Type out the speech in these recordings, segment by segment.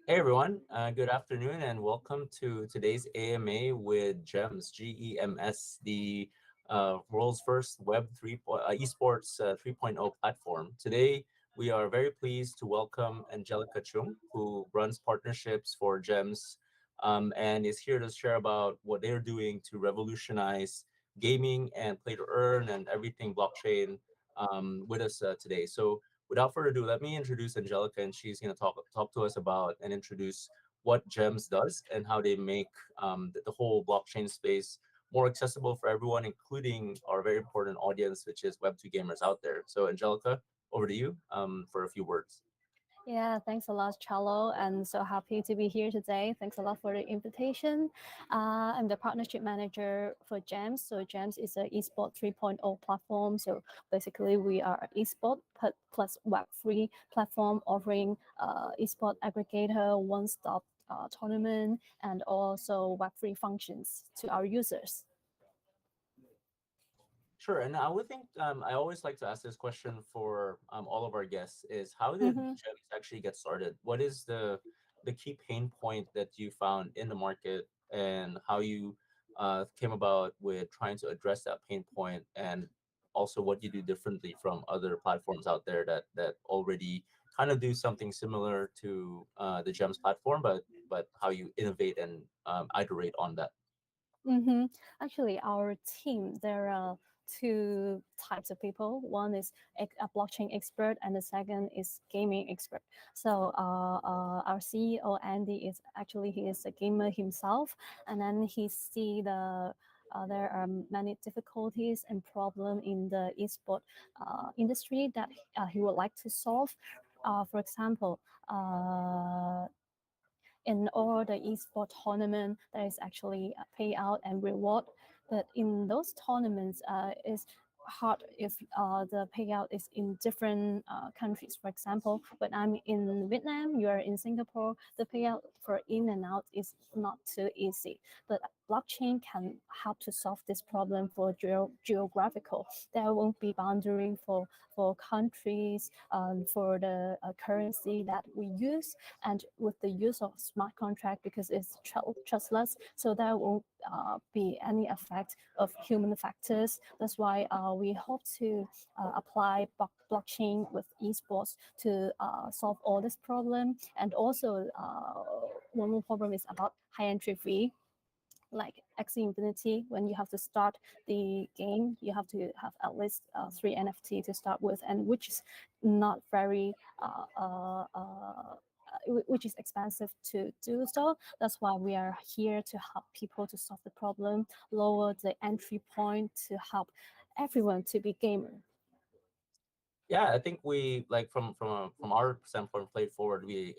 Hey everyone, good afternoon and welcome to today's AMA with GEMS, GEMS, the world's first Web3 esports 3.0 platform. Today, we are very pleased to welcome Anjelica Cheung, who runs partnerships for GEMS and is here to share about what they're doing to revolutionize gaming and play to earn and everything blockchain with us today. So without further ado, let me introduce Anjelica, and she's going to talk to us about and introduce what GEMS does and how they make the whole blockchain space more accessible for everyone, including our very important audience, which is Web2 gamers out there. So, Anjelica, over to you for a few words. Yeah, thanks a lot, Cholo, and so happy to be here today. Thanks a lot for the invitation. I'm the partnership manager for GEMS. So GEMS is an eSport 3.0 platform. So basically, we are an eSport plus Web3 platform offering eSport aggregator, one-stop tournament, and also Web3 functions to our users. Sure, and I would think I always like to ask this question for all of our guests: is how did Mm-hmm. GEMS actually get started? What is the key pain point that you found in the market, and how you came about with trying to address that pain point, and also what you do differently from other platforms out there that already kind of do something similar to the GEMS platform, but how you innovate and iterate on that. Mm-hmm. Actually, our team, there are two types of people. One is a blockchain expert, and the second is gaming expert. So our CEO Andy is actually he is a gamer himself, and then he see there are many difficulties and problem in the esport industry that he would like to solve. For example, in all the esport tournament, there is actually a payout and reward. But in those tournaments, it's hard if the payout is in different countries. For example, when I'm in Vietnam, you are in Singapore, the payout for in and out is not too easy. But blockchain can help to solve this problem for geographical. There won't be boundary for countries, for the currency that we use, and with the use of smart contract because it's trustless, so there won't be any effect of human factors. That's why we hope to apply blockchain with esports to solve all this problem. And also, one more problem is about high entry fee, like Axie Infinity. When you have to start the game, you have to have at least 3 NFT to start with, and which is not very which is expensive to do so. That's why we are here to help people to solve the problem, lower the entry point to help everyone to be gamer. Yeah, I think we like from our standpoint, played forward, we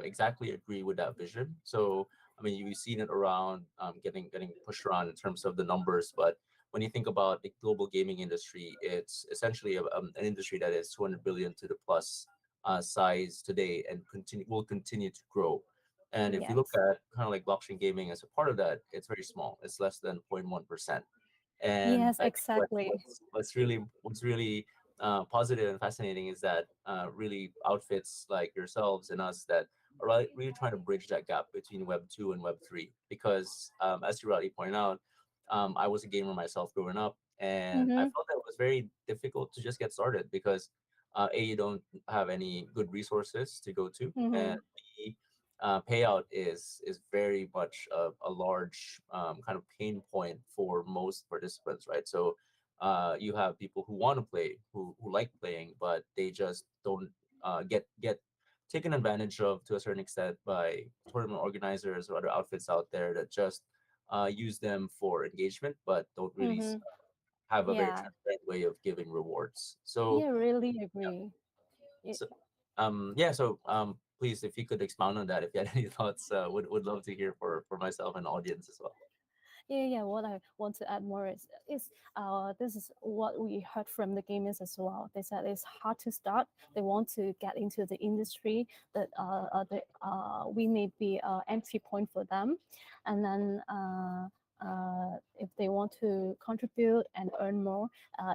exactly agree with that vision. So I mean, you've seen it around getting pushed around in terms of the numbers, but when you think about the global gaming industry, it's essentially an industry that is 200 billion to the plus size today and will continue to grow. And if you look Yes. at kind of like blockchain gaming as a part of that, it's very small. It's less than 0.1%. And Yes, I think exactly. what's really positive and fascinating is that really outfits like yourselves and us that are really trying to bridge that gap between Web 2 and Web 3. Because as you rightly point out, I was a gamer myself growing up, and I Mm-hmm. felt that it was very difficult to just get started because A, you don't have any good resources to go to, and Mm-hmm. B, payout is very much a large kind of pain point for most participants, right? So you have people who want to play, who like playing, but they just don't get taken advantage of to a certain extent by tournament organizers or other outfits out there that just use them for engagement, but don't really Mm-hmm. have a very Yeah. transparent way of giving rewards. So Yeah, really yeah, agree. It, so yeah, so please, if you could expound on that, if you had any thoughts, would love to hear for myself and audience as well. yeah. What I want to add more is this is what we heard from the gamers as well. They said it's hard to start. They want to get into the industry, that we may be an entry point for them, and then. If they want to contribute and earn more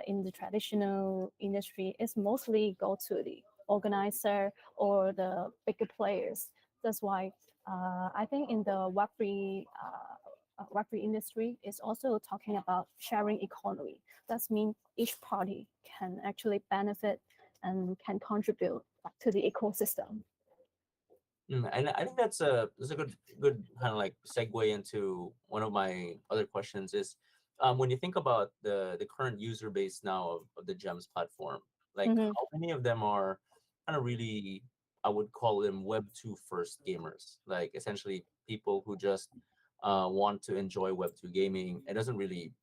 in the traditional industry, it's mostly go to the organizer or the bigger players That's why I think in the Web3 industry is also talking about sharing economy. That means each party can actually benefit and can contribute back to the ecosystem. And I think that's a good kind of like segue into one of my other questions is when you think about the current user base now of the GEMS platform, like Mhm. how many of them are kind of really, I would call them Web2 first gamers, like essentially people who just want to enjoy Web2 gaming and doesn't really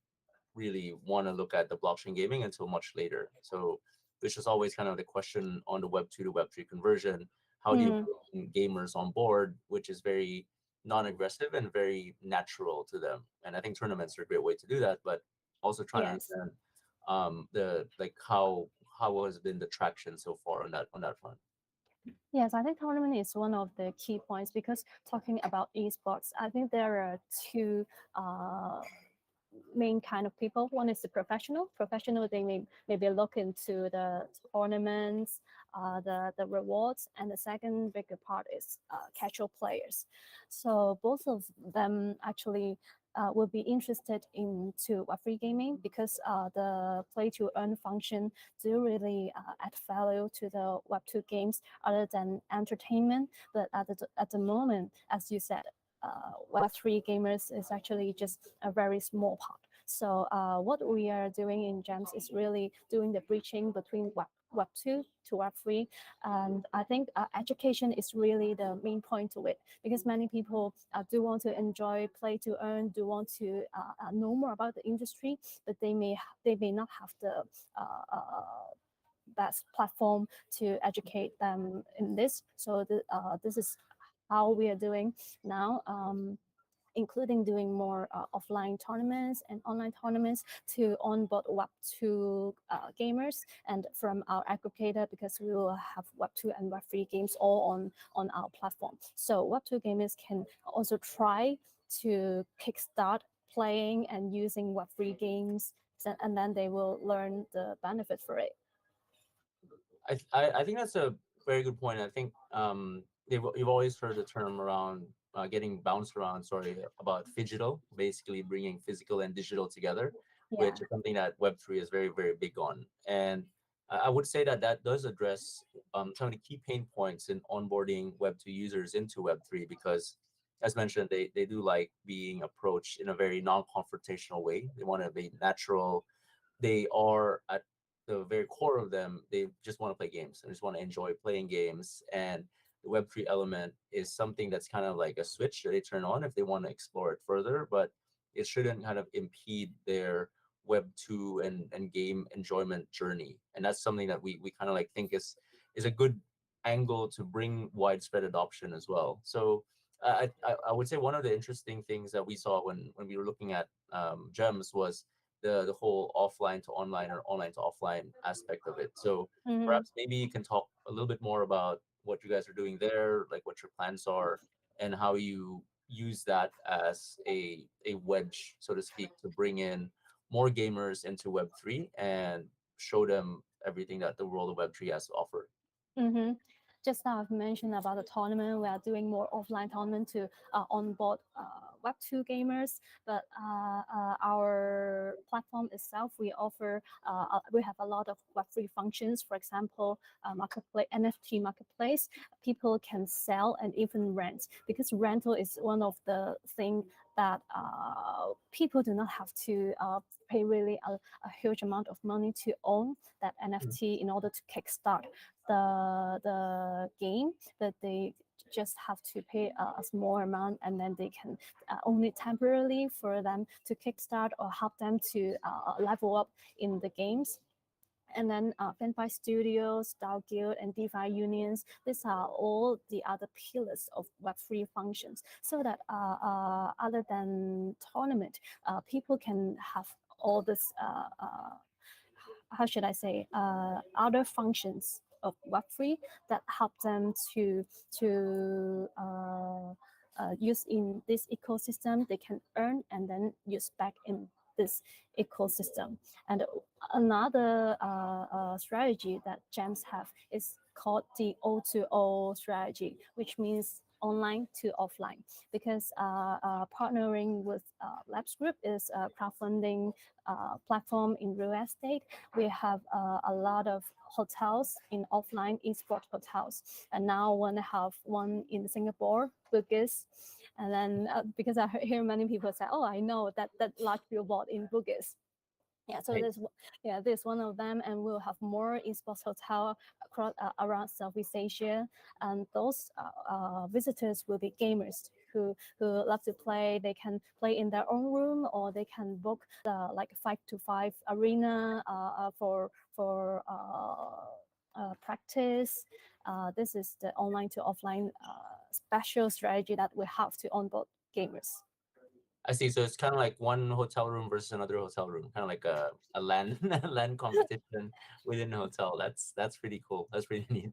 want to look at the blockchain gaming until much later. So which is always kind of the question on the Web2 to Web3 conversion. How do you Mhm. bring gamers on board, which is very non-aggressive and very natural to them? And I think tournaments are a great way to do that, but also trying to Yes. understand the like how has been the traction so far on that front. Yes, I think tournament is one of the key points because talking about esports, I think there are two uh, main kind of people. One is the professional. Professional, they may maybe look into the tournaments, the rewards, and the second bigger part is casual players. So both of them actually will be interested into Web3 gaming because the play to earn function do really add value to the Web2 games other than entertainment. But at the moment, as you said, Web3 gamers is actually just a very small part. So what we are doing in GEMS is really doing the bridging between Web2 to Web3. And I think education is really the main point to it because many people do want to enjoy play to earn, do want to know more about the industry, but they may not have the best platform to educate them in this. So this is how we are doing now. Including doing more offline tournaments and online tournaments to onboard Web2 gamers and from our aggregator because we will have Web2 and Web3 games all on our platform. So Web2 gamers can also try to kickstart playing and using Web3 games, and then they will learn the benefit for it. I think that's a very good point. I think you've always heard the term around getting bounced around. Sorry about phygital, basically bringing physical and digital together, Yeah. which is something that Web3 is very big on. And I would say that that does address some of the key pain points in onboarding Web2 users into Web3 because, as mentioned, they do like being approached in a very non-confrontational way. They want to be natural. They are at the very core of them, they just want to play games and just want to enjoy playing games. And the Web3 element is something that's kind of like a switch that they turn on if they want to explore it further, but it shouldn't kind of impede their Web2 and game enjoyment journey. And that's something that we kind of like think is a good angle to bring widespread adoption as well. So I would say one of the interesting things that we saw when we were looking at GEMS was the whole offline to online or online to offline aspect of it. So Mhm. perhaps maybe you can talk a little bit more about what you guys are doing there, like what your plans are, and how you use that as a wedge, so to speak, to bring in more gamers into Web3 and show them everything that the world of Web3 has to offer. Mm-hmm. Just now I've mentioned about the tournament. We are doing more offline tournament to onboard Web2 gamers, but our platform itself, we have a lot of Web3 functions. For example, marketplace, NFT marketplace, people can sell and even rent because rental is one of the things that people do not have to pay really a huge amount of money to own that NFT in order to kickstart the game, but they just have to pay a small amount and then they can own it temporarily for them to kickstart or help them to level up in the games. And then FanFi Studios, DAO Guild, and DeFi unions, these are all the other pillars of Web3 functions so that other than tournament, people can have all this how should I say, other functions of Web3 that help them to use in this ecosystem. They can earn and then use back in this ecosystem. And another strategy that GEMS have is called the O2O strategy, which means online to offline, because partnering with Labs Group is a crowdfunding platform in real estate. We have a lot of hotels in offline esports hotels, and now want to have one in Singapore, Bugis. And then because I hear many people say, oh, I know that large billboard in Bugis. Yeah, so there's one of them, and we'll have more esports hotel across around Southeast Asia, and those visitors will be gamers who love to play. They can play in their own room, or they can book the like 5-5 arena for practice. This is the online to offline special strategy that we have to onboard gamers. I see. So it's kind of like one hotel room versus another hotel room, kind of like a LAN LAN competition within a hotel. That's pretty cool. That's pretty neat.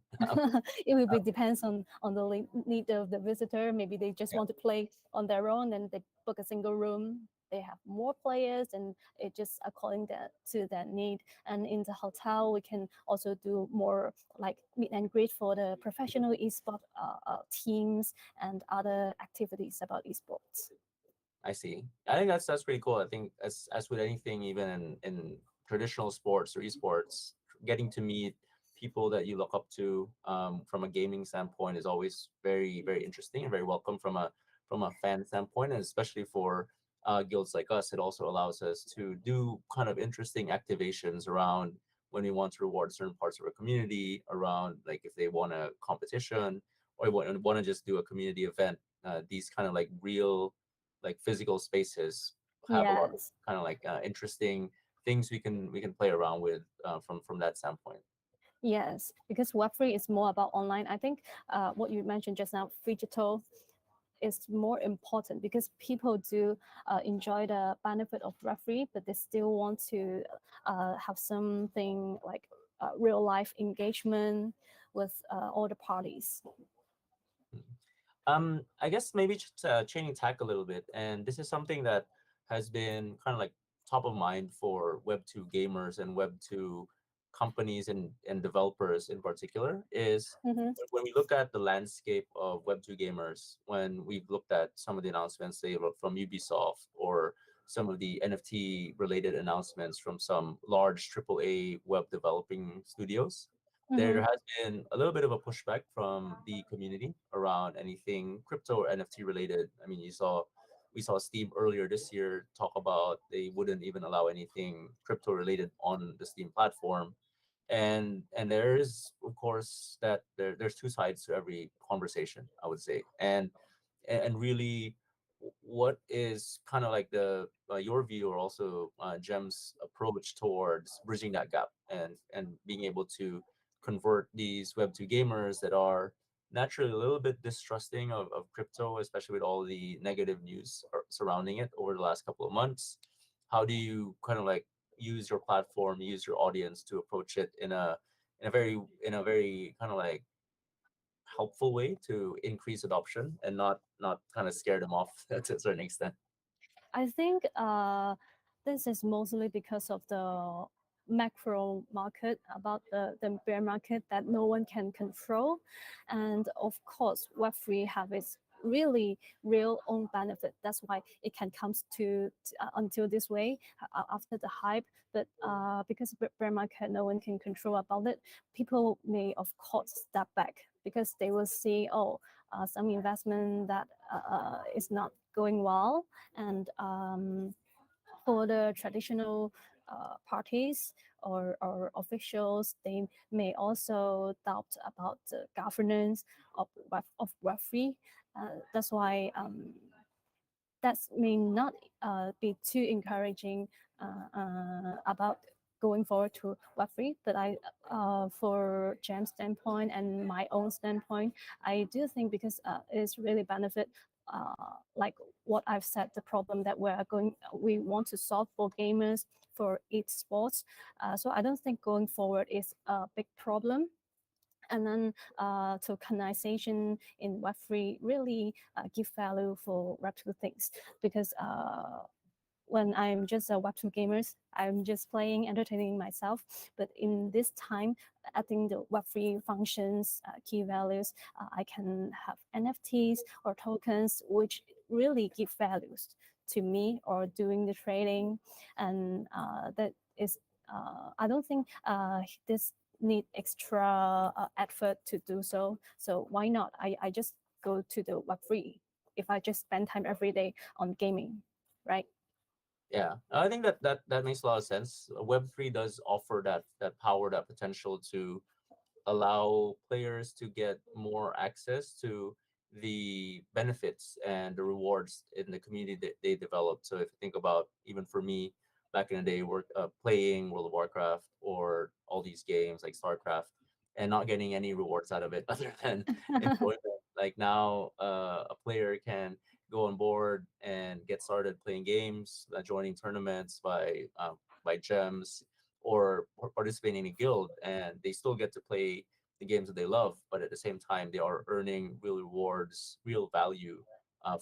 It will be depends on the need of the visitor. Maybe they just want to play on their own, and they book a single room. They have more players, and it just according to their need. And in the hotel, we can also do more like meet and greet for the professional esports teams and other activities about esports. I see. I think that's pretty cool. I think as with anything, even in traditional sports or esports, getting to meet people that you look up to from a gaming standpoint is always very, very interesting and very welcome from a fan standpoint, and especially for guilds like us, it also allows us to do kind of interesting activations around when we want to reward certain parts of our community, around like if they want a competition or want to just do a community event. These kind of like real like physical spaces have a lot of kind of like interesting things we can play around with from that standpoint. Yes, because Web3 is more about online. I think what you mentioned just now, digital, is more important because people do enjoy the benefit of Web3, but they still want to have something like real life engagement with all the parties. I guess maybe just changing tack a little bit, and this is something that has been kind of like top of mind for Web2 gamers and Web2 companies and developers in particular, is when we look at the landscape of Web2 gamers, when we've looked at some of the announcements, say from Ubisoft, or some of the NFT related announcements from some large AAA web developing studios, there has been a little bit of a pushback from the community around anything crypto or NFT related. I mean, we saw Steam earlier this year talk about they wouldn't even allow anything crypto related on the Steam platform. And there is, of course, that there's two sides to every conversation, I would say. And really, what is kind of like the your view, or also GEM's approach towards bridging that gap and being able to convert these Web2 gamers that are naturally a little bit distrusting of crypto, especially with all the negative news surrounding it over the last couple of months? How do you kind of like use your platform, use your audience to approach it in a very kind of like helpful way to increase adoption and not kind of scare them off to a certain extent? I think this is mostly because of the macro market, about the bear market that no one can control. And of course, Web3 have its really real own benefit. That's why it can come to until this way after the hype. But because bear market, no one can control about it. People may of course step back because they will see, oh, some investment that is not going well. And for the traditional parties or officials, they may also doubt about the governance of Web3. That's why that may not be too encouraging about going forward to Web3. But for GEM's standpoint and my own standpoint, I do think because it's really benefit, like what I've said, the problem that we want to solve for gamers, for esports. So I don't think going forward is a big problem. And then tokenization in Web3 really give value for Web2 things, because when I'm just a Web2 gamers, I'm just playing, entertaining myself. But in this time, adding the Web3 functions, key values, I can have NFTs or tokens, which really give values to me or doing the trading. And that is, I don't think this need extra effort to do so. So why not? I just go to the Web3 if I just spend time every day on gaming, right? Yeah, I think that makes a lot of sense. Web3 does offer that power, that potential to allow players to get more access to the benefits and the rewards in the community that they develop. So if you think about, even for me back in the day, work playing World of Warcraft or all these games like StarCraft, and not getting any rewards out of it other than enjoyment. Like now, a player can go on board and get started playing games, joining tournaments by gems, or participating in a guild, and they still get to play the games that they love, but at the same time they are earning real rewards, real value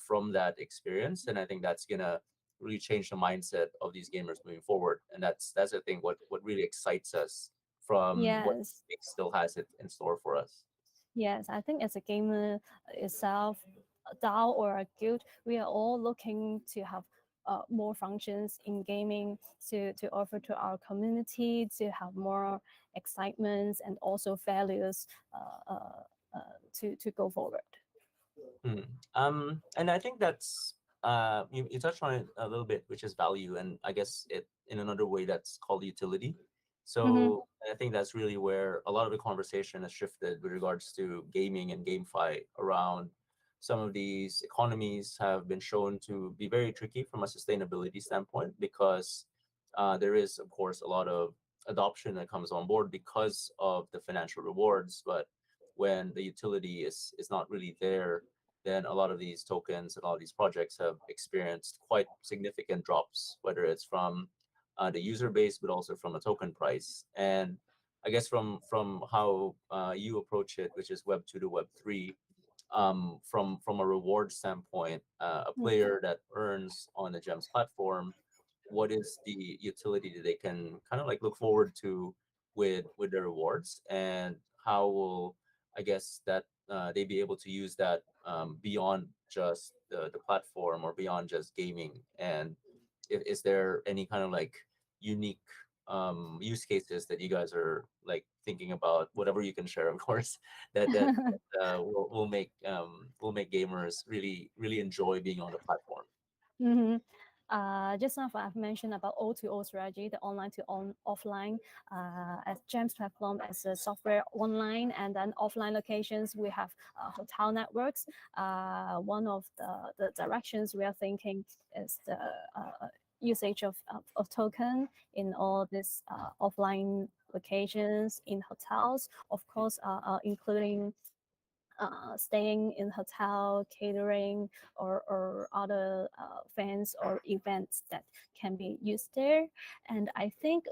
from that experience. And I think that's gonna really change the mindset of these gamers moving forward. And that's I think what really excites us from what Yes. still has it in store for us. Yes, I think as a gamer itself, a DAO or a guild, we are all looking to have more functions in gaming to offer to our community, to have more excitements and also values to go forward. Hmm. And I think that's you touched on it a little bit, which is value, and I guess it in another way that's called utility. Mm-hmm. So I think that's really where a lot of the conversation has shifted with regards to gaming and GameFi around some of these economies have been shown to be very tricky from a sustainability standpoint because there is, of course, a lot of adoption that comes on board because of the financial rewards, but when the utility is not really there, then a lot of these tokens and all these projects have experienced quite significant drops, whether it's from the user base, but also from a token price. And I guess from how you approach it, which is Web2 to Web3, from a reward standpoint, a player that earns on the GEMS platform, what is the utility that they can kind of like look forward to with their rewards, and how will, I guess, that they be able to use that beyond just the platform or beyond just gaming? And is there any kind of like unique use cases that you guys are like thinking about, whatever you can share, of course, that will make gamers really enjoy being on the platform? Mm-hmm. Just now I've mentioned about O2O strategy, the online to offline, as GEMS platform as a software online, and then offline locations, we have hotel networks. One of the directions we are thinking is the usage of token in all these offline locations in hotels, of course, including staying in hotel, catering, or other fans or events that can be used there. And I think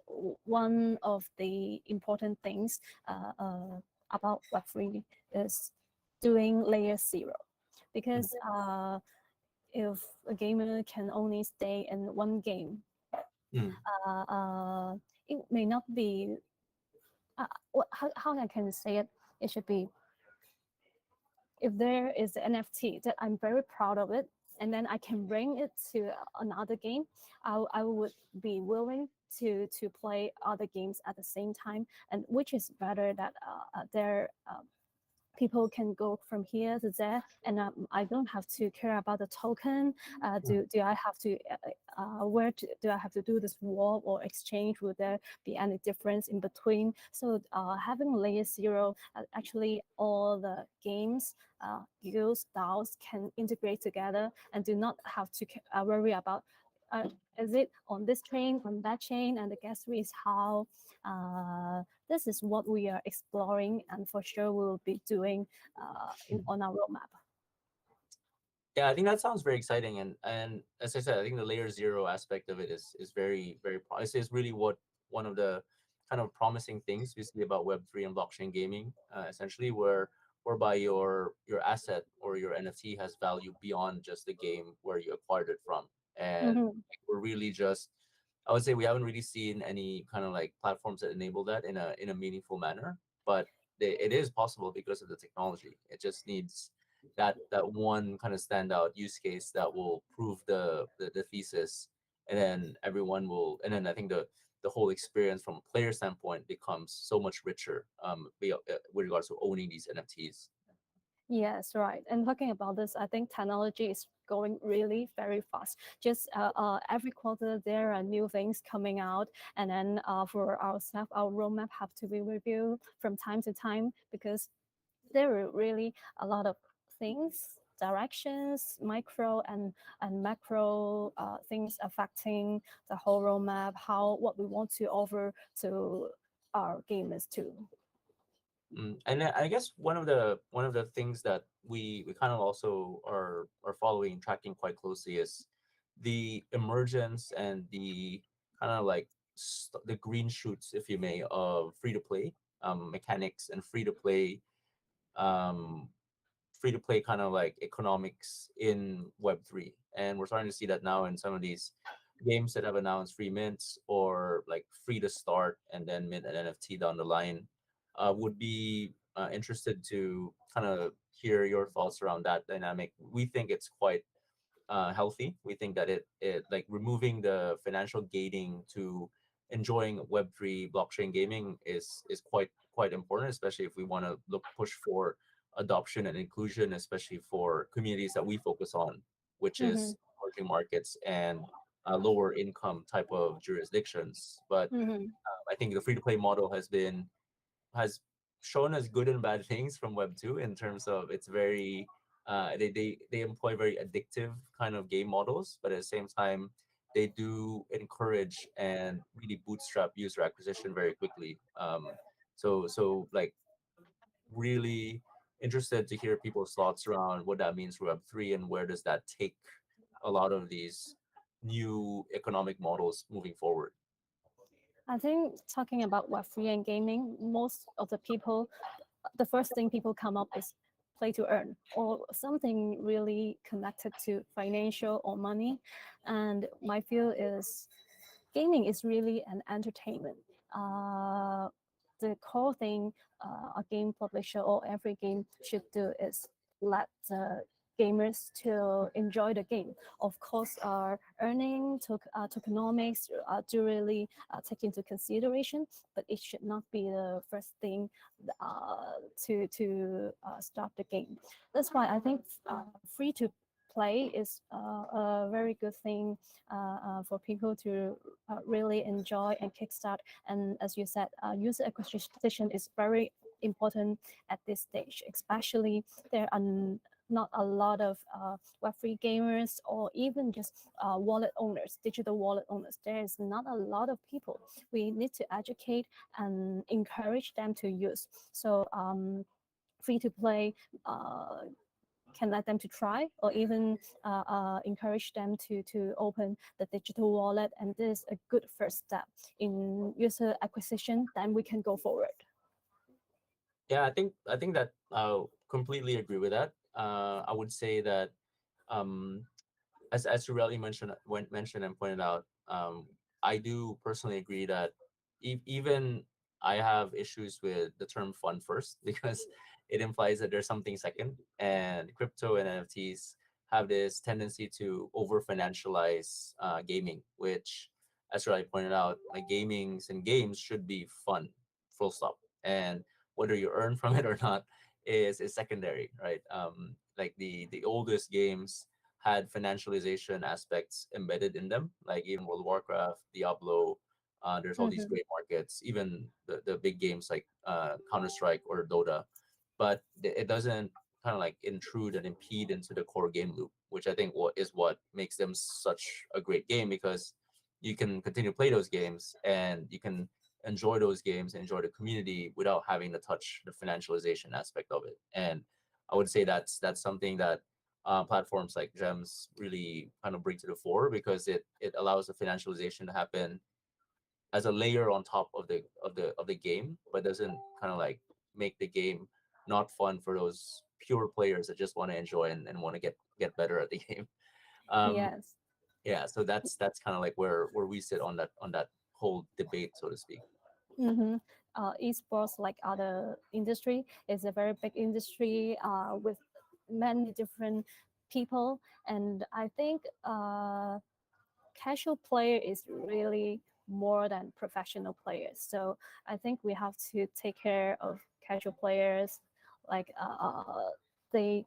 one of the important things about Web3 is doing layer zero, because if a gamer can only stay in one game, Mm. it may not be, how I can say it, it should be, if there is an NFT that I'm very proud of it, and then I can bring it to another game, I would be willing to play other games at the same time, and which is better that there people can go from here to there, and I don't have to care about the token. Do I have to do I have to do this swap or exchange? Will there be any difference in between? So having layer zero, actually all the games, guilds, DAOs can integrate together and do not have to worry about is it on this chain, on that chain, and the guest is how. This is what we are exploring, and for sure we will be doing on our roadmap. Yeah, I think that sounds very exciting, and as I said, I think the layer zero aspect of it is very is really what one of the kind of promising things we see about Web3 and blockchain gaming, essentially, whereby your asset or your NFT has value beyond just the game where you acquired it from. and Mm-hmm. we're really just, I would say we haven't really seen any kind of like platforms that enable that in a meaningful manner, but it is possible because of the technology. It just needs that one kind of standout use case that will prove the thesis, and then everyone will, and then I think the whole experience from a player standpoint becomes so much richer with regards to owning these NFTs. Yes, right. And talking about this, I think technology is going really very fast. Just every quarter there are new things coming out, and then for ourselves, our roadmap have to be reviewed from time to time because there are really a lot of things, directions, micro and macro things affecting the whole roadmap, how what we want to offer to our gamers too. And then I guess one of the things that we kind of also are following, tracking quite closely is the emergence and the kind of like the green shoots, if you may, of free to play mechanics and um, free to play kind of like economics in Web3, and we're starting to see that now in some of these games that have announced free mints or like free to start and then mint an NFT down the line. Would be interested to kind of hear your thoughts around that dynamic. We think it's quite healthy. We think that it like removing the financial gating to enjoying Web3 blockchain gaming is quite important, especially if we want to look push for adoption and inclusion, especially for communities that we focus on, which Mm-hmm. is emerging markets and lower income type of jurisdictions. But Mm-hmm. I think the free to play model has shown us good and bad things from Web2 in terms of it's very they employ very addictive kind of game models, but at the same time they do encourage and really bootstrap user acquisition very quickly. So like really interested to hear people's thoughts around what that means for Web3 and where does that take a lot of these new economic models moving forward. I think talking about Web3 and gaming, most of the people, the first thing people come up is play to earn or something really connected to financial or money. And my feel is gaming is really an entertainment. Uh, the core thing a game publisher or every game should do is let the gamers to enjoy the game. Of course, earning tokenomics do really take into consideration, but it should not be the first thing to start the game. That's why I think free to play is a very good thing for people to really enjoy and kickstart. And as you said, user acquisition is very important at this stage, especially there are not a lot of Web3 gamers or even just wallet owners, digital wallet owners. There is not a lot of people. We need to educate and encourage them to use. So free to play can let them to try or even encourage them to open the digital wallet, and this is a good first step in user acquisition. Then we can go forward. Yeah, I think that I completely agree with that. I would say that um, as you rightly mentioned and pointed out, I do personally agree that even I have issues with the term fund first because it implies that there's something second, and crypto and NFTs have this tendency to over financialize gaming, which, as you rightly pointed out, like gamings and games should be fun, full stop, and whether you earn from it or not is secondary, right? Like the oldest games had financialization aspects embedded in them, like even World of Warcraft, Diablo. There's all these Mhm. great markets, even the big games like Counter Strike or Dota, but it doesn't kind of like intrude and impede into the core game loop, which I think what makes them such a great game because you can continue to play those games and you can enjoy those games and enjoy the community without having to touch the financialization aspect of it. And I would say that's something that platforms like Gems really kind of bring to the fore because it allows the financialization to happen as a layer on top of the game, but doesn't kind of like make the game not fun for those pure players that just want to enjoy and want to get better at the game. Um, Yes. Yeah, so that's kind of like where we sit on that whole debate, so to speak. Mm-hmm. Esports, like other industry, is a very big industry with many different people, and I think casual player is really more than professional players. So I think we have to take care of casual players, like they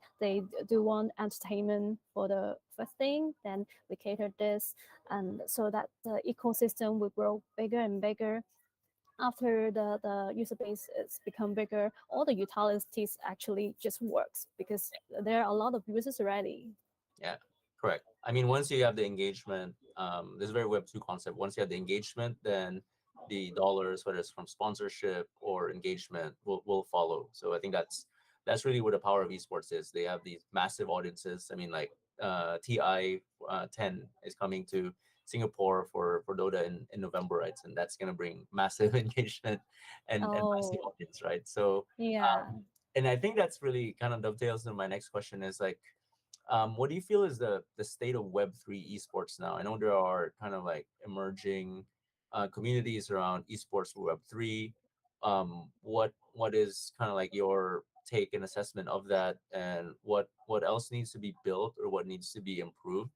do want entertainment for the first thing, then we cater this, and so that the ecosystem will grow bigger and bigger. After the user base is become bigger, all the utilities actually just works because there are a lot of users already. Yeah, correct. I mean, once you have the engagement, this is a very Web2 concept. Once you have the engagement, then the dollars, whether it's from sponsorship or engagement, will follow. So I think that's really what the power of esports is. They have these massive audiences. I mean, like TI 10 is coming to Singapore for Dota in November, right? And that's gonna bring massive engagement and massive Oh, audience, right? So yeah. and I think that's really kind of dovetails into my next question is like what do you feel is the state of Web3 esports now? I know there are kind of like emerging communities around esports for Web3. What is kind of like your take and assessment of that, and what else needs to be built or what needs to be improved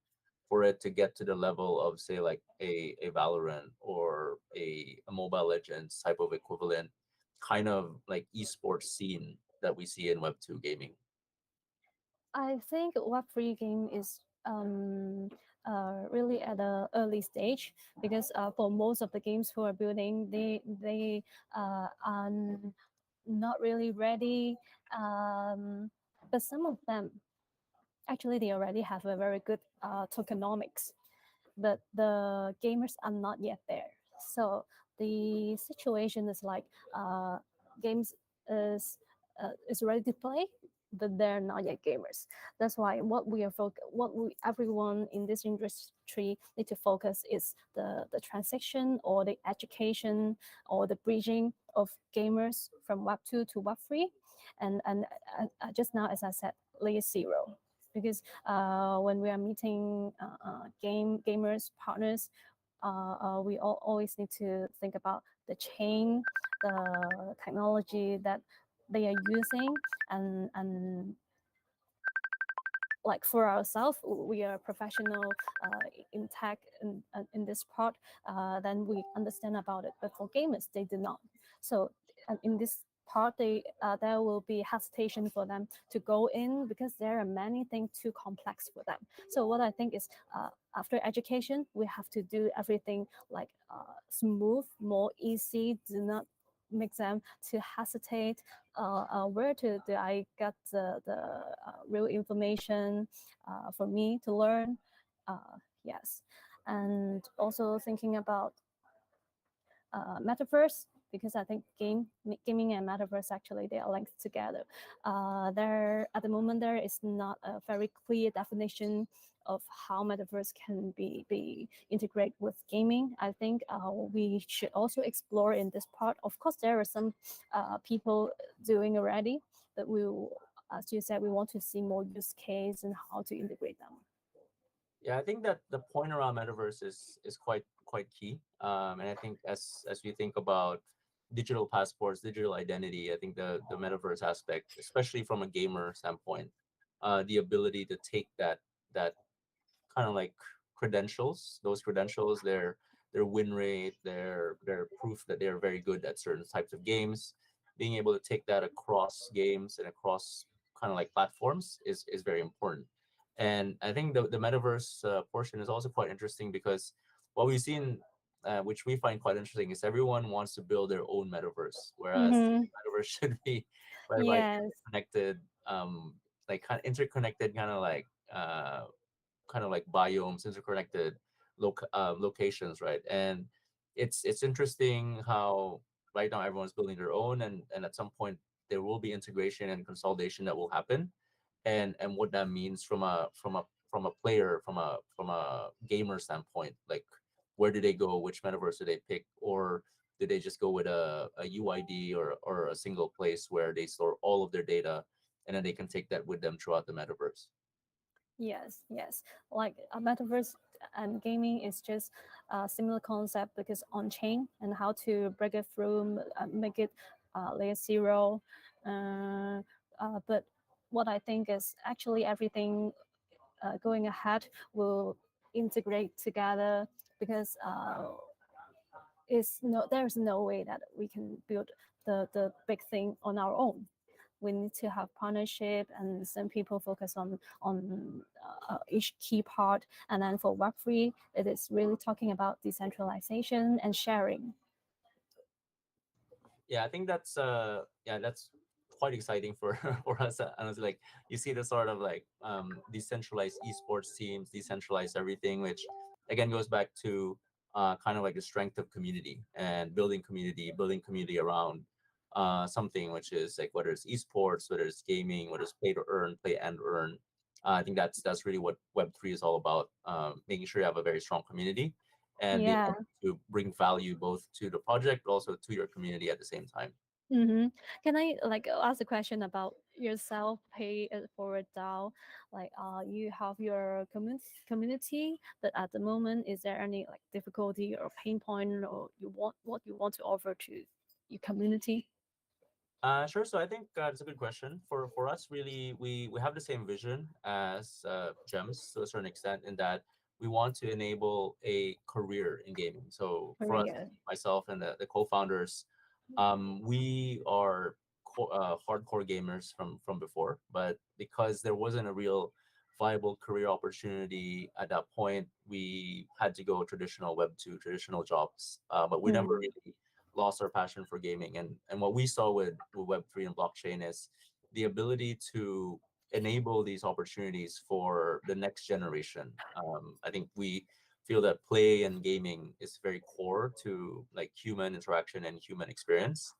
for it to get to the level of say like a Valorant or a Mobile Legends type of equivalent kind of like esports scene that we see in Web2 gaming? I think Web3 game is really at an early stage because for most of the games who are building, they are not really ready. But some of them actually they already have a very good tokenomics, but the gamers are not yet there. So the situation is like games is is ready to play, but they're not yet gamers. That's why what we everyone in this industry need to focus is the transition or the education or the bridging of gamers from Web 2 to Web 3, and just now as I said, layer zero, because when we are meeting gamers partners, we always need to think about the chain, the technology that they are using, and like for ourselves, we are professional in tech in this part, then we understand about it. But for gamers, they do not. So in this part, there will be hesitation for them to go in because there are many things too complex for them. So what I think is after education, we have to do everything like smooth, more easy. Do not make them to hesitate where do I get the real information for me to learn. Yes, and also thinking about metaverse, because I think gaming and metaverse actually they are linked together. There at the moment there is not a very clear definition of how metaverse can be integrated with gaming. I think we should also explore in this part. Of course, there are some people doing already, but as you said, we want to see more use case and how to integrate them. Yeah, I think that the point around metaverse is quite key. And I think as we think about digital passports, digital identity, I think the metaverse aspect, especially from a gamer standpoint, the ability to take that kind of like credentials, those credentials, their win rate, their proof that they're very good at certain types of games, being able to take that across games and across kind of like platforms is very important. And I think the metaverse portion is also quite interesting because what we've seen, which we find quite interesting, is everyone wants to build their own metaverse, whereas Mm-hmm. metaverse should be like Yes. connected, like kind of interconnected, kind of like biomes, interconnected locations, right? And it's interesting how right now everyone's building their own, and at some point there will be integration and consolidation that will happen, and what that means from a player, from a gamer standpoint, like where do they go, which metaverse do they pick, or do they just go with a UID or a single place where they store all of their data and then they can take that with them throughout the metaverse? Yes, yes. Like a metaverse and gaming is just a similar concept because on chain and how to break it through, make it layer zero. But what I think is actually everything going ahead will integrate together because there's no way that we can build the big thing on our own. We need to have partnership, and some people focus on each key part. And then for Web3, it is really talking about decentralization and sharing. Yeah, I think that's quite exciting for for us. And it's like you see the sort of like decentralized esports teams, decentralized everything, which again goes back to kind of like the strength of community and building community around something which is like whether it's esports, whether it's gaming, whether it's play to earn, play and earn. I think that's really what Web3 is all about, making sure you have a very strong community and being Yeah. able to bring value both to the project but also to your community at the same time. Mm-hmm. Can I like ask a question about yourself? Pay it forward DAO. Like, you have your community, but at the moment, is there any like difficulty or pain point, or what you want to offer to your community? Sure. So I think it's a good question. For us, really, we have the same vision as Gems to a certain extent in that we want to enable a career in gaming. So for us, Korea. myself and the co-founders, we are hardcore gamers from before, but because there wasn't a real viable career opportunity at that point, we had to go traditional Web2, traditional jobs. But we never Mm. really lost our passion for gaming. And what we saw with Web3 and blockchain is the ability to enable these opportunities for the next generation. I think we feel that play and gaming is very core to like human interaction and human experience.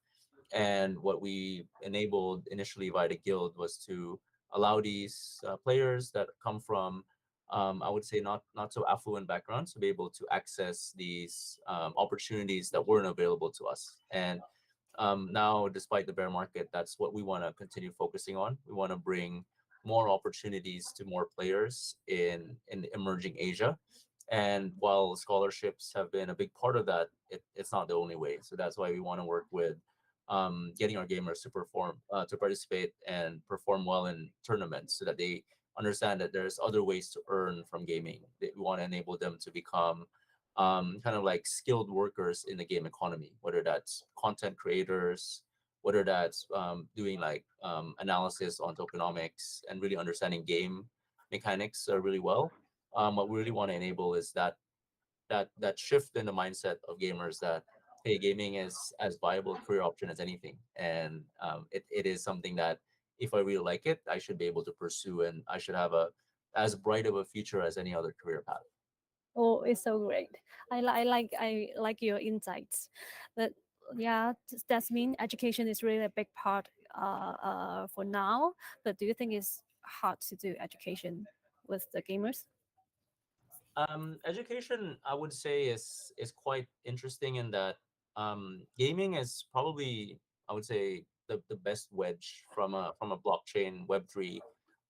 And what we enabled initially via the guild was to allow these players that come from, I would say, not so affluent backgrounds to be able to access these opportunities that weren't available to us. And now, despite the bear market, that's what we want to continue focusing on. We want to bring more opportunities to more players in emerging Asia. And while scholarships have been a big part of that, it's not the only way. So that's why we want to work with getting our gamers to perform, to participate and perform well in tournaments so that they understand that there's other ways to earn from gaming. We want to enable them to become kind of like skilled workers in the game economy, whether that's content creators, whether that's doing like analysis on tokenomics and really understanding game mechanics really well. What we really want to enable is that shift in the mindset of gamers that hey, gaming is as viable a career option as anything, and it is something that if I really like it, I should be able to pursue, and I should have a as bright of a future as any other career path. Oh, it's so great. I like your insights, but yeah, that's mean education is really a big part for now. But do you think it's hard to do education with the gamers? Education, I would say, is quite interesting in that gaming is probably, I would say, the best wedge from a blockchain Web3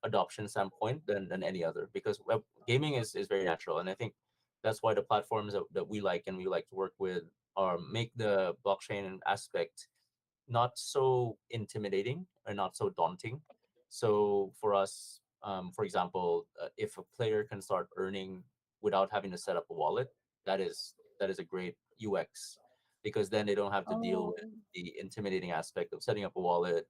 adoption standpoint than any other because gaming is very natural, and I think that's why the platforms that we like and we like to work with are make the blockchain aspect not so intimidating or not so daunting. So for us, for example, if a player can start earning without having to set up a wallet, that is a great UX because then they don't have to deal Oh, with the intimidating aspect of setting up a wallet,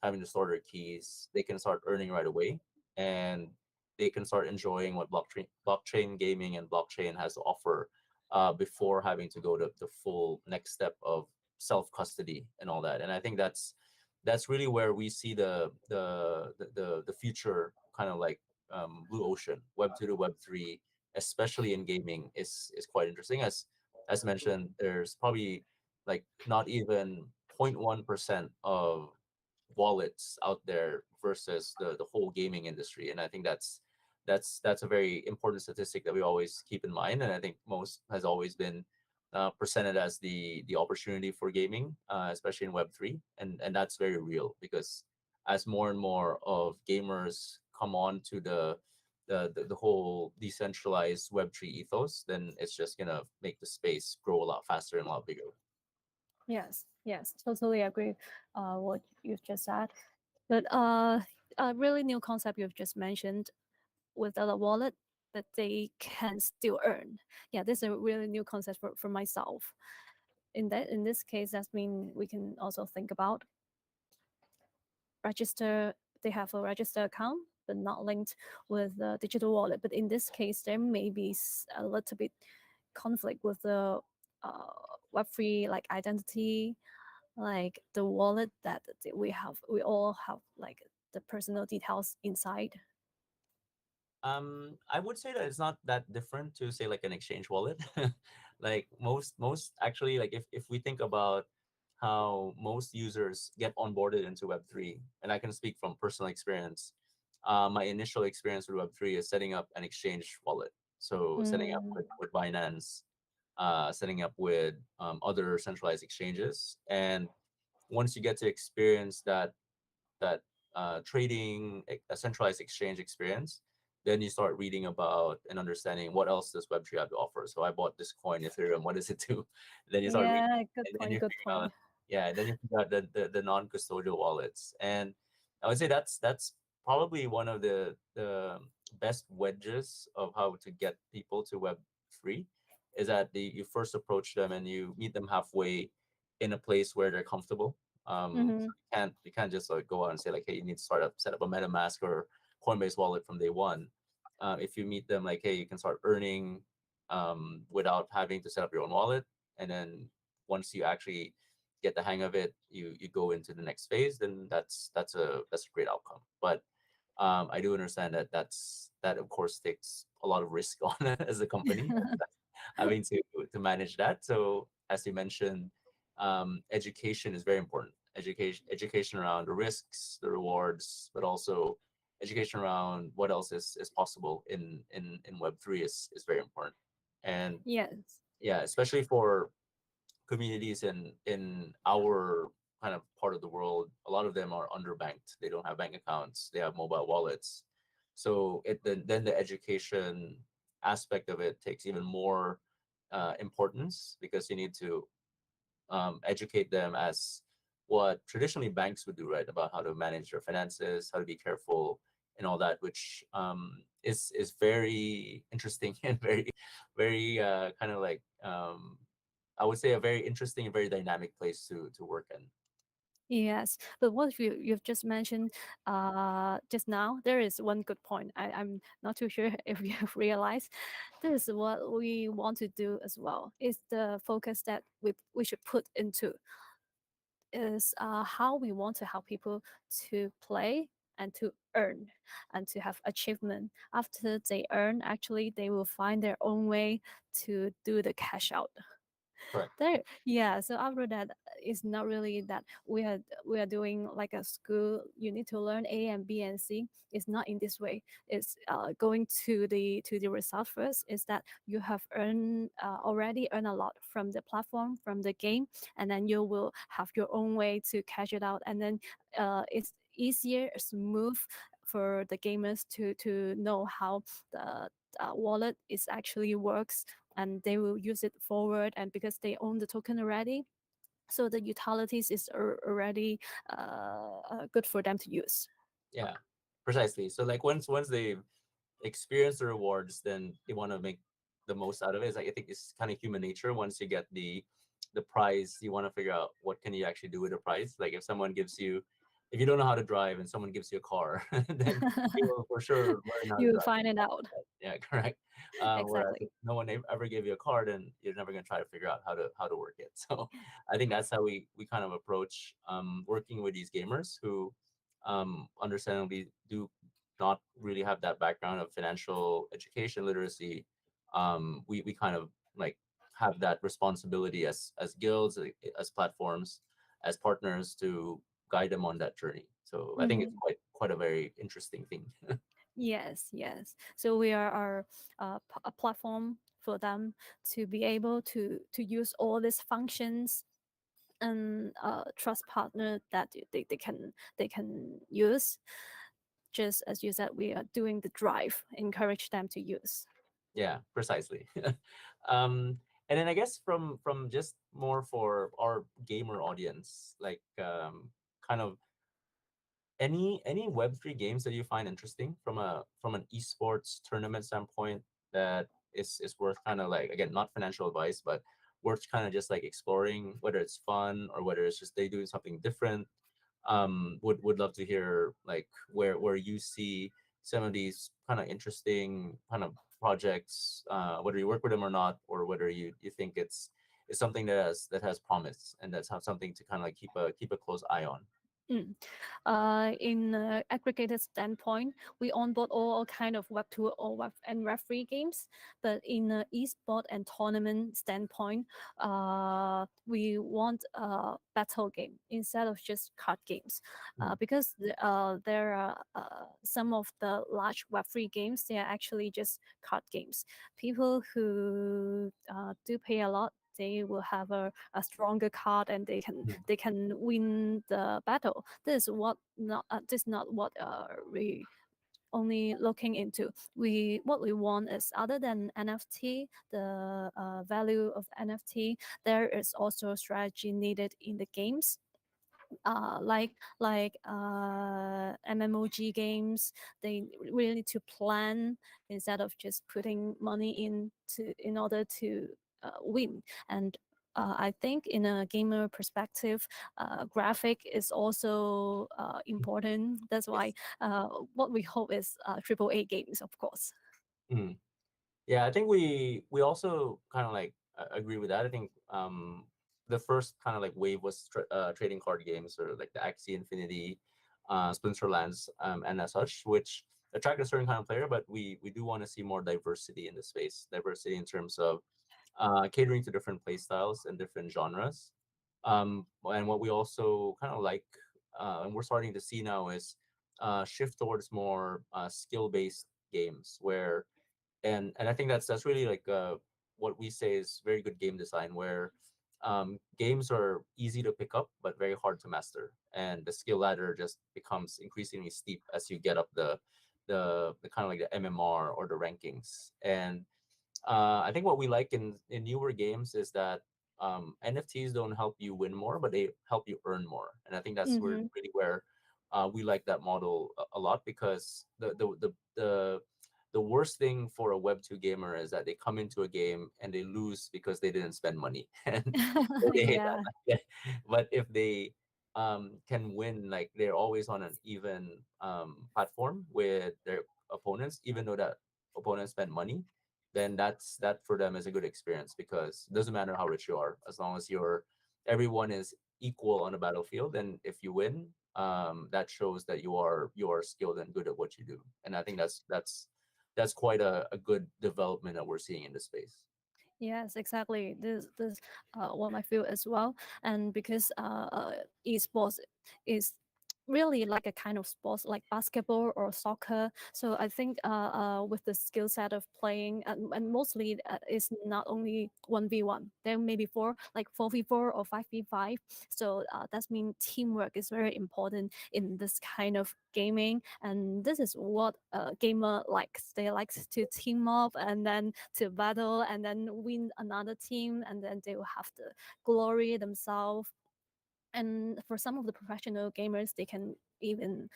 having to store their keys. They can start earning right away, and they can start enjoying what blockchain gaming and blockchain has to offer before having to go to the full next step of self custody and all that. And I think that's really where we see the future kind of like blue ocean Web2 to Web3, especially in gaming, is quite interesting. As mentioned, there's probably like not even 0.1% of wallets out there versus the whole gaming industry, and I think that's a very important statistic that we always keep in mind. And I think most has always been presented as the opportunity for gaming, especially in Web3, and that's very real because as more and more of gamers come on to the whole decentralized Web3 ethos, then it's just gonna make the space grow a lot faster and a lot bigger. Yes, yes, totally agree. What you've just said, but a really new concept you've just mentioned without a wallet, but they can still earn. Yeah, this is a really new concept for myself. In this case, that means we can also think about register. They have a register account, but not linked with the digital wallet. But in this case, there may be a little bit conflict with the Web3 like identity, like the wallet that we all have like the personal details inside. I would say that it's not that different to say like an exchange wallet. Like most actually, like if we think about how most users get onboarded into Web3, and I can speak from personal experience. My initial experience with Web3 is setting up an exchange wallet. So setting up Mm, with Binance, setting up with other centralized exchanges, and once you get to experience that trading, a centralized exchange experience, then you start reading about and understanding what else does Web3 have to offer. So I bought this coin, Ethereum. What does it do? Then you start reading, yeah, good and then point. you Good figure out, point. yeah, then you figure out the non-custodial wallets. And I would say that's probably one of the best wedges of how to get people to Web3 is that you first approach them and you meet them halfway in a place where they're comfortable. Mm-hmm. So you can't just like go out and say like, hey, you need to set up a MetaMask or Coinbase wallet from day one. If you meet them like, hey, you can start earning without having to set up your own wallet, and then once you actually get the hang of it, you go into the next phase, then that's a great outcome. But I do understand that of course takes a lot of risk on it as a company having to manage that. So as you mentioned, education is very important. Education around the risks, the rewards, but also education around what else is possible in Web3 is very important. And Yes. yeah, especially for communities in our kind of part of the world, a lot of them are underbanked. They don't have bank accounts. They have mobile wallets. So then the education aspect of it takes even more importance because you need to educate them as what traditionally banks would do, right? About how to manage their finances, how to be careful, and all that, which is very interesting and very kind of like I would say a very interesting and very dynamic place to work in. Yes, but what you've just mentioned just now, there is one good point. I'm not too sure if you have realized. This is what we want to do as well. Is the focus that we should put into is how we want to help people to play and to earn and to have achievement. After they earn, actually they will find their own way to do the cash out. Correct. There, yeah. So after that, it's not really that we are doing like a school. You need to learn A and B and C. It's not in this way. It's going to the result first. Is that you have earned already earned a lot from the platform, from the game, and then you will have your own way to cash it out, and then it's easier, smooth for the gamers to know how the wallet is actually works, and they will use it forward, and because they own the token already, so the utilities is already good for them to use. Yeah, precisely. So like once they experience the rewards, then they want to make the most out of it. It's like I think it's kind of human nature. Once you get the prize, you want to figure out what can you actually do with the prize. Like if you don't know how to drive and someone gives you a car, then you will for sure learn how to You drive. find it out. Yeah, correct. Whereas Exactly. if no one ever gave you a car, then you're never gonna try to figure out how to work it. So I think that's how we kind of approach working with these gamers who understandably do not really have that background of financial education literacy. We kind of like have that responsibility as guilds, as platforms, as partners to guide them on that journey. So I think it's Mhm. quite a very interesting thing. Yes, yes. So we are our a platform for them to be able to use all these functions and trust partner that they can use just as you said, we are doing the drive, encourage them to use. Yeah, precisely. um, and then I guess from just more for our gamer audience, like kind of any Web3 games that you find interesting from an esports tournament standpoint that is worth kind of like, again, not financial advice, but worth kind of just like exploring, whether it's fun or whether it's just they doing something different. Would love to hear like where you see some of these kind of interesting kind of projects, whether you work with them or not, or whether you think it's something that has promise and that's have something to kind of like keep a close eye on. Mm. In aggregated standpoint, we onboard all kind of Web2 or Web3 games. But in esport and tournament standpoint, we want a battle game instead of just card games, Mm, because there are some of the large Web3 games. They are actually just card games. People who do pay a lot, they will have a stronger card and mm, they can win the battle. This is not what we only looking into. We what we want is, other than NFT, the value of NFT, there is also strategy needed in the games, MMOG games. They really need to plan instead of just putting money in order to win. And I think in a gamer perspective, graphic is also important. That's why yes. what we hope is AAA games, of course. Mm. Yeah, I think we also kind of like agree with that. I think the first kind of like wave was trading card games, or like the Axie Infinity, Splinterlands, and as such, which attract a certain kind of player. But we do want to see more diversity in the space, diversity in terms of catering to different play styles and different genres. And what we also kind of like, and we're starting to see now, is shift towards more skill based games where and I think that's really like what we say is very good game design, where games are easy to pick up but very hard to master, and the skill ladder just becomes increasingly steep as you get up the kind of like the MMR or the rankings. And I think what we like in newer games is that NFTs don't help you win more, but they help you earn more. And I think that's where Mm-hmm. really where we like that model a lot, because the worst thing for a Web2 gamer is that they come into a game and they lose because they didn't spend money, and they hate that. Yeah. Yeah. But if they can win, like they're always on an even platform with their opponents, even though that opponents spend money, then that for them is a good experience, because it doesn't matter how rich you are, as long as everyone is equal on the battlefield, and if you win, that shows that you are skilled and good at what you do. And I think that's quite a good development that we're seeing in the space. Yes, exactly. This what I feel as well. And because esports is really like a kind of sports like basketball or soccer. So I think with the skill set of playing, and mostly it's not only 1v1. There may be four, like 4v4 or 5v5. So that means teamwork is very important in this kind of gaming. And this is what a gamer likes. They like to team up and then to battle and then win another team, and then they will have the glory themselves. And for some of the professional gamers, they can even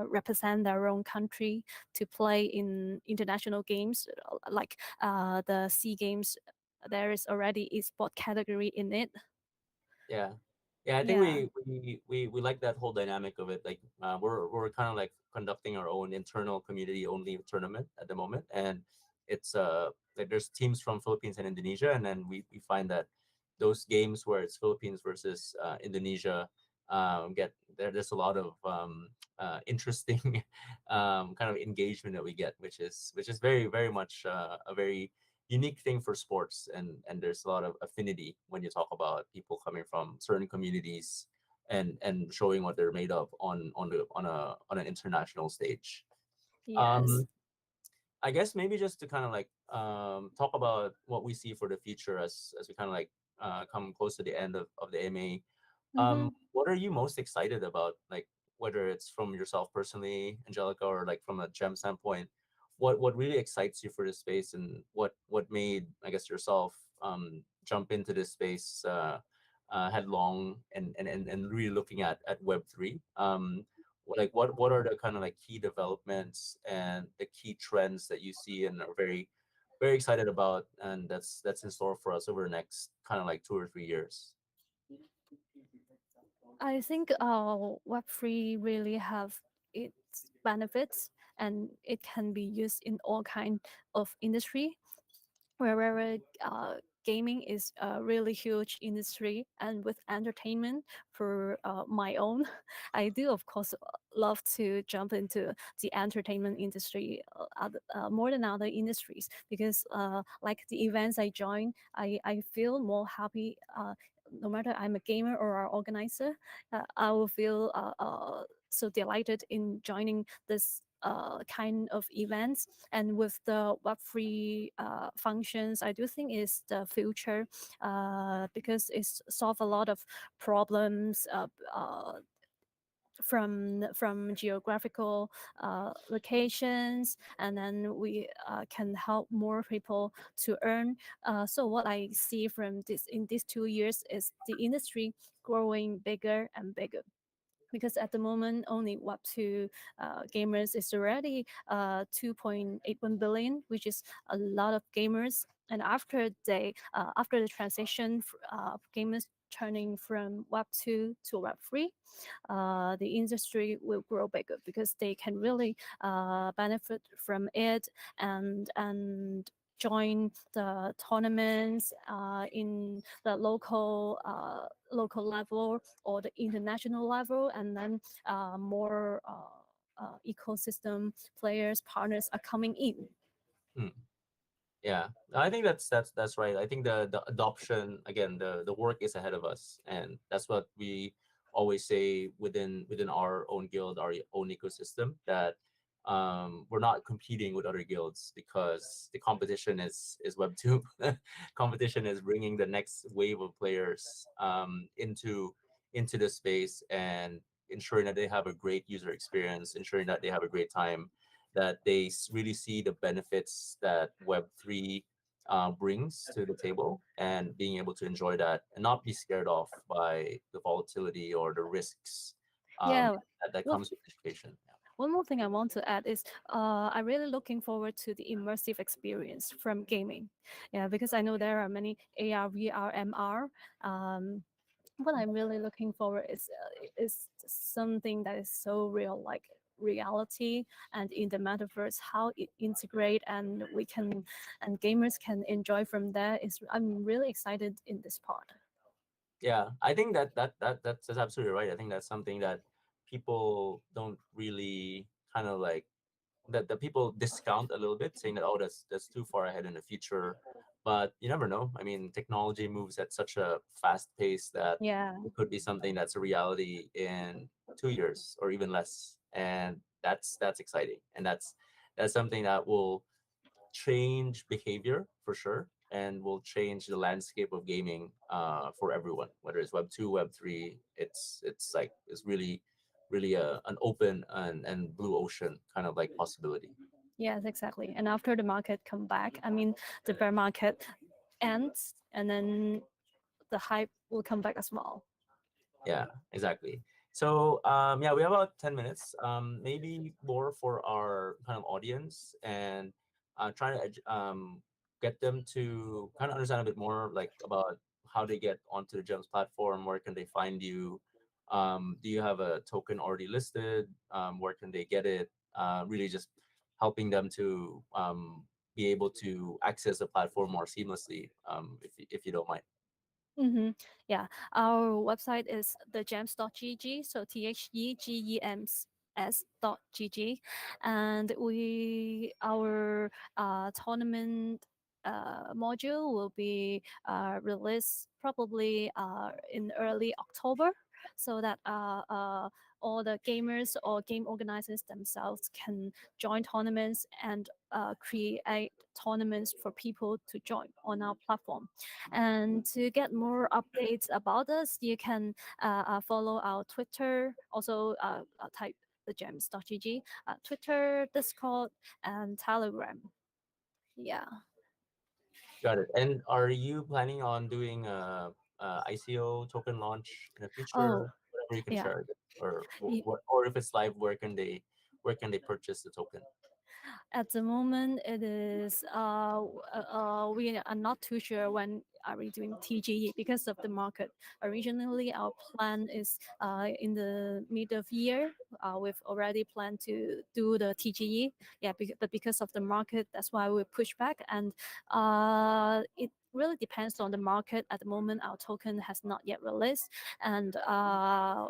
represent their own country to play in international games, like the Sea Games. There is already esport category in it. Yeah, yeah. I think Yeah. we like that whole dynamic of it. Like we're kind of like conducting our own internal community only tournament at the moment, and it's like there's teams from Philippines and Indonesia, and then we find that those games where it's Philippines versus Indonesia get there's a lot of interesting kind of engagement that we get, which is very much a very unique thing for sports, and there's a lot of affinity when you talk about people coming from certain communities and showing what they're made of on an international stage. Yes. um I guess maybe just to kind of like talk about what we see for the future as we kind of like come close to the end of the AMA. Mm-hmm. What are you most excited about, like whether it's from yourself personally, Angelica, or like from a gem standpoint, what really excites you for this space, and what made, I guess, yourself jump into this space headlong, and really looking at Web3. Like what are the kind of like key developments and the key trends that you see and are very excited about, and that's in store for us over the next kind of like 2 or 3 years? I think Web3 really have its benefits, and it can be used in all kind of industry. Wherever gaming is a really huge industry, and with entertainment for my own, I do of course love to jump into the entertainment industry more than other industries, because like the events I join, I feel more happy. No matter I'm a gamer or an organizer, I will feel so delighted in joining this kind of events. And with the Web3 functions, I do think is the future, because it's solve a lot of problems from geographical locations, and then we can help more people to earn. So what I see from this in these 2 years is the industry growing bigger and bigger, because at the moment only Web2 gamers is already 2.81 billion, which is a lot of gamers. And after the transition of gamers turning from Web2 to Web3, the industry will grow bigger, because they can really benefit from it, and join the tournaments in the local level or the international level, and then more ecosystem players, partners are coming in. Hmm. Yeah, I think that's right. I think the adoption, again, the work is ahead of us, and that's what we always say within our own guild, our own ecosystem, that we're not competing with other guilds, because the competition is Web2. Competition is bringing the next wave of players into the space, and ensuring that they have a great user experience, ensuring that they have a great time, that they really see the benefits that Web3 brings to the table, and being able to enjoy that and not be scared off by the volatility or the risks Yeah. that Well, comes with education. Yeah. one more thing I want to add is I'm really looking forward to the immersive experience from gaming. Yeah, because I know there are many AR, VR, MR. What I'm really looking forward is something that is so real, like reality, and in the metaverse, how it integrate, and we can, and gamers can enjoy from there. Is I'm really excited in this part. Yeah, I think that's absolutely right. I think that's something that people don't really kind of like, that people discount a little bit, saying that, oh, that's too far ahead in the future. But you never know. I mean, technology moves at such a fast pace that Yeah. it could be something that's a reality in 2 years or even less, and that's exciting, and that's something that will change behavior for sure, and will change the landscape of gaming for everyone, whether it's Web2, Web3. It's like it's really an open and blue ocean kind of like possibility. Yes, exactly. And after the market come back, I mean, the bear market ends, and then the hype will come back as well. Yeah, exactly. So yeah, we have about 10 minutes, maybe more for our kind of audience, and trying to get them to kind of understand a bit more like about how they get onto the GEMS platform. Where can they find you? Do you have a token already listed? Where can they get it? Really just helping them to be able to access the platform more seamlessly, if you don't mind. Mm-hmm. Yeah, our website is thegems.gg, so THEGEMS.gg, and our tournament module will be released probably in early October. so that all the gamers or game organizers themselves can join tournaments and create tournaments for people to join on our platform. And to get more updates about us, you can follow our Twitter, also type the gems.gg, Twitter, Discord, and Telegram. Yeah. Got it. And are you planning on doing a ICO token launch in the Oh, future? Whatever you can yeah. share, I guess. Or Y- or if it's live, where can they purchase the token? At the moment, it is we are not too sure when are we doing TGE because of the market. Originally, our plan is in the mid of year. We've already planned to do the TGE. Yeah, but because of the market, that's why we push back. And it really depends on the market. At the moment, our token has not yet released, and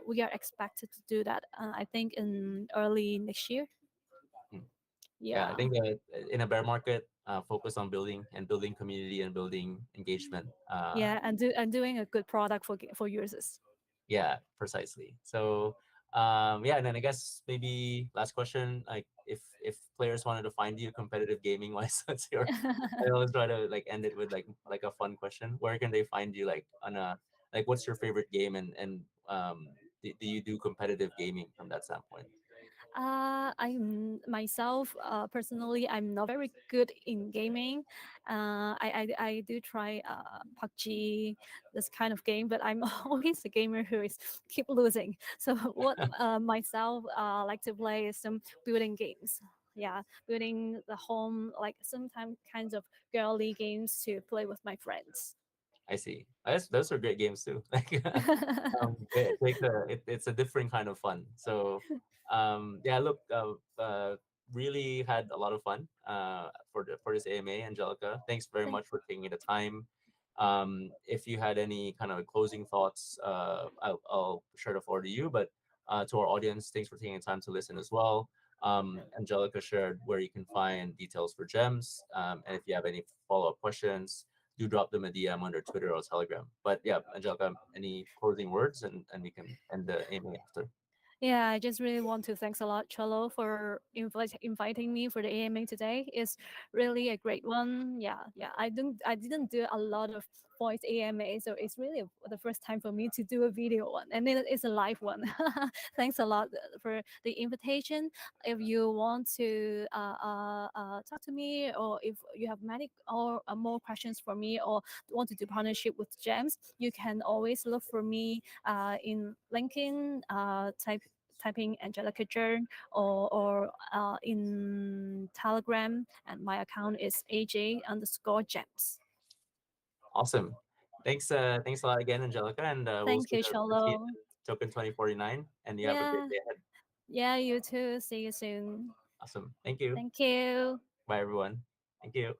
we are expected to do that. I think in early next year. Hmm. Yeah, I Yeah. think in a bear market, focus on building community and building engagement. Yeah, and doing a good product for users. Yeah, precisely. So yeah, and then I guess maybe last question, like if players wanted to find you competitive gaming wise, that's your I always try to like end it with like a fun question. Where can they find you like on a like what's your favorite game and do you do competitive gaming from that standpoint? I'm myself personally, I'm not very good in gaming. I do try PUBG, this kind of game, but I'm always a gamer who is keep losing. So what myself like to play is some building games. Yeah, building the home, like sometimes kinds of girly games to play with my friends. I see. Those are great games too. Like it's a different kind of fun. So yeah, look, really had a lot of fun for this AMA, Angelica. Thanks very Thank much for taking the time. If you had any kind of closing thoughts, I'll share the floor to you. But to our audience, thanks for taking the time to listen as well. Angelica shared where you can find details for gems. And if you have any follow-up questions, do drop them a DM under Twitter or Telegram. But yeah, Angelica, any closing words and we can end the AMA after. Yeah, I just really want to thanks a lot, Cholo, for inviting me for the AMA today. It's really a great one. Yeah, yeah. I didn't do a lot of voice AMA, so it's really the first time for me to do a video one, and it's a live one. Thanks a lot for the invitation. If you want to talk to me, or if you have many or more questions for me, or want to do partnership with Gems, you can always look for me in LinkedIn. Typing Anjelica Cheung, or in Telegram, and my account is AJ_Gems. Awesome. Thanks a lot again, Angelica, and Thank you, we'll see you Cholo. in Token 2049, and you have a great Yeah, day ahead. yeah, you too. See you soon. Awesome. Thank you. Thank you. Bye everyone. Thank you.